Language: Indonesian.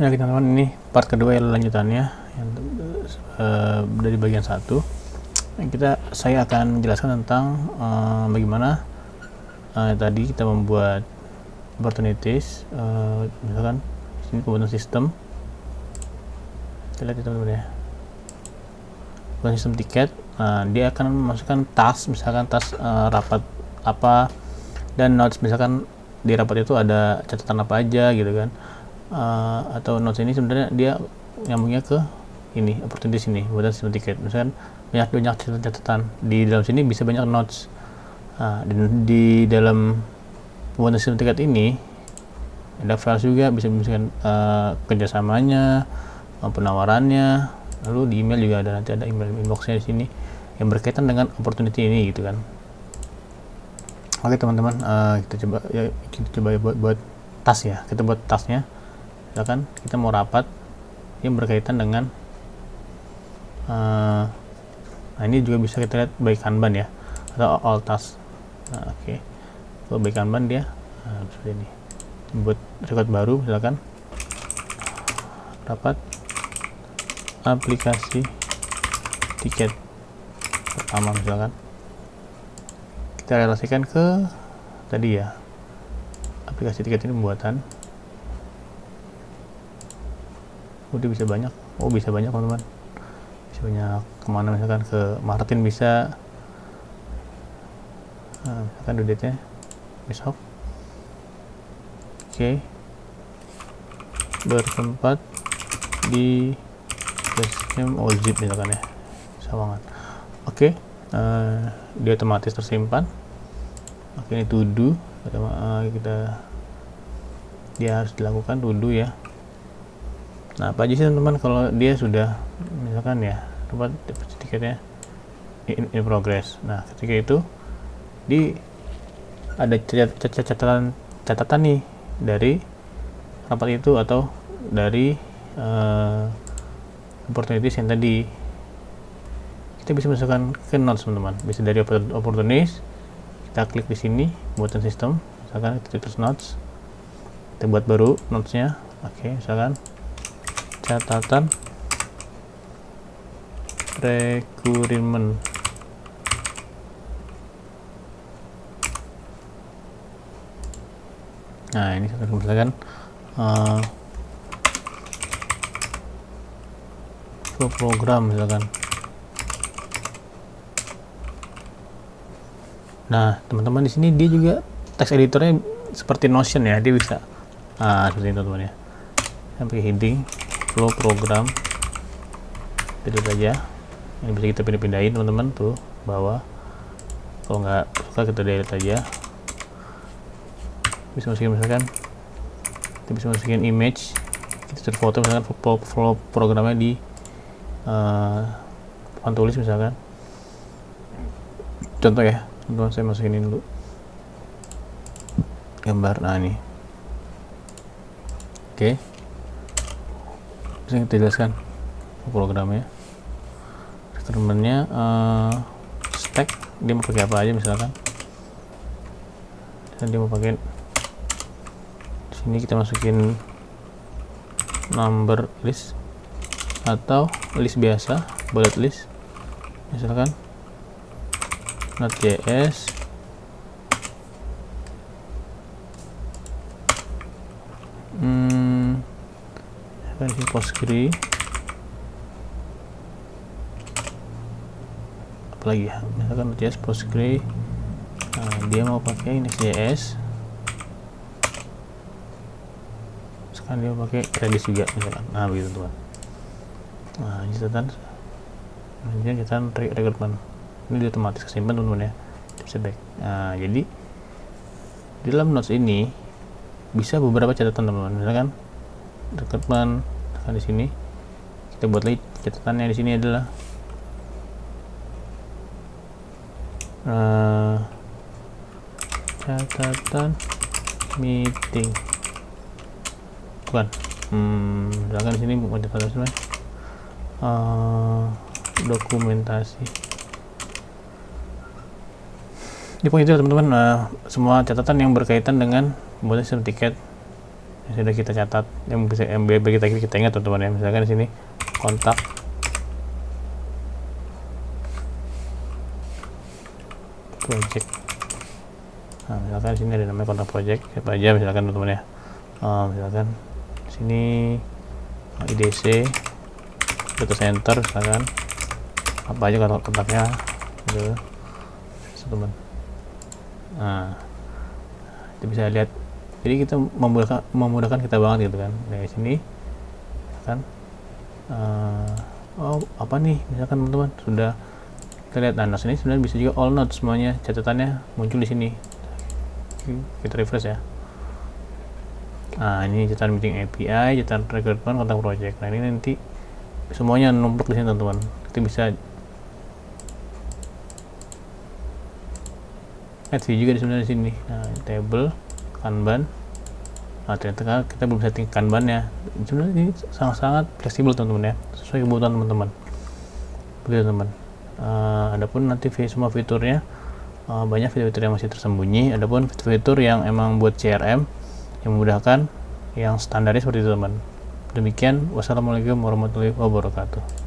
Ya teman-teman, ini part kedua ya, lanjutannya yang dari bagian 1. Saya akan menjelaskan tentang bagaimana tadi kita membuat opportunities, misalkan sini pembuatan sistem. Kita lihat ya teman-teman ya, pembuatan sistem tiket. Dia akan memasukkan task, misalkan task rapat apa, dan notes, misalkan di rapat itu ada catatan apa aja gitu kan. Atau notes ini sebenarnya dia nyambungnya ke ini opportunities ini buat sistem tiket. Misalkan banyak catatan di dalam sini, bisa banyak notes. Dan di dalam pembuatan sistem tiket ini ada file juga, bisa misalkan kerjasamanya, penawarannya, lalu di email juga ada, nanti ada email inboxnya di sini yang berkaitan dengan opportunity ini gitu kan. Oke teman-teman, kita coba buat task ya. Kita buat tasknya, misalkan kita mau rapat yang berkaitan dengan nah ini juga bisa kita lihat by Kanban ya, atau all task. Oke. Kalau by Kanban dia seperti ini. Buat record baru, misalkan rapat aplikasi tiket pertama, misalkan kita relasikan ke tadi ya, aplikasi tiket ini pembuatan. Udah bisa banyak, bisa banyak teman-teman, bisa banyak kemana, misalkan ke Martin bisa, misalkan due date nya besok. Oke. Bertempat di basecamp Ozip misalkan ya, Sawangan. Oke. Dia otomatis tersimpan. Oke, ini to do, dia harus dilakukan to do ya. Nah, apa aja sih teman-teman kalau dia sudah misalkan ya dapat tiketnya in progress. Nah, ketika itu ada catatan nih dari rapat itu atau dari opportunities yang tadi. Kita bisa masukkan ke notes teman-teman, bisa dari opportunities. Kita klik di sini buatan sistem, misalkan kita tulis notes, kita buat baru notesnya. Oke, misalkan catatan requirement. Nah, ini misalkan program misalkan. Nah, teman-teman di sini dia juga text editornya seperti Notion ya, dia bisa seperti itu teman-teman ya. Sampai heading flow program, delete aja. Ini bisa kita pindahin teman-teman tuh bawah. Kalau nggak suka kita delete aja. Bisa masukin misalkan, kita bisa masukin image, kita cari foto misalkan, flow programnya di papan tulis misalkan. Contoh ya teman-teman, saya masukin ini dulu gambar. Nah ini oke. Bisa kita jelaskan programnya, requirementnya, stack dia mau pakai apa aja misalkan, dan dia mau pakai sini kita masukin number list atau list biasa, bullet list misalkan, Node.js, versi Postgre, apalagi ya, misalkan Node.js, Postgre. Dia mau pakai Next.js, sekarang dia mau pakai Redis juga misalkan. Nah begitu teman. Nah ini catatan, kemudian kita rekrutmen ini otomatis kesimpan teman-teman ya, bisa back. Nah jadi di dalam notes ini bisa beberapa catatan teman-teman, misalkan rekrutmen. Nah, di sini kita buat lagi catatannya. Di sini adalah catatan meeting, bukan, misalkan di sini mau catatan dokumentasi. Di poin itu teman-teman, semua catatan yang berkaitan dengan pembuatan sistem tiket yang sudah kita catat, yang bisa kita ingat teman-teman ya. Misalkan di sini kontak project. Nah, misalkan sini ada namanya kontak project, siapa aja misalkan teman-teman ya. Misalkan sini IDC, data center misalkan, apa aja kontaknya gitu teman. Nah, kita bisa lihat, jadi kita memudahkan kita banget gitu kan. Dari sini kan apa nih misalkan teman-teman sudah kita lihat, nah ini sebenarnya bisa juga all notes, semuanya catatannya muncul di sini. Kita refresh ya. Nah, ini catatan meeting API, catatan rekrutmen, kontak project. Nah, ini nanti semuanya numpluk di sini teman-teman. Kita bisa add view juga di sebenarnya di sini. Nah, table, kanban. Nah, ternyata kita belum setting kanban ya. Sebenarnya ini sangat-sangat fleksibel teman-teman ya, sesuai kebutuhan teman-teman. Begitu teman. Adapun nanti semua fiturnya banyak fitur-fitur yang masih tersembunyi. Adapun fitur-fitur yang emang buat CRM yang memudahkan, yang standarnya seperti itu teman. Demikian, wassalamualaikum warahmatullahi wabarakatuh.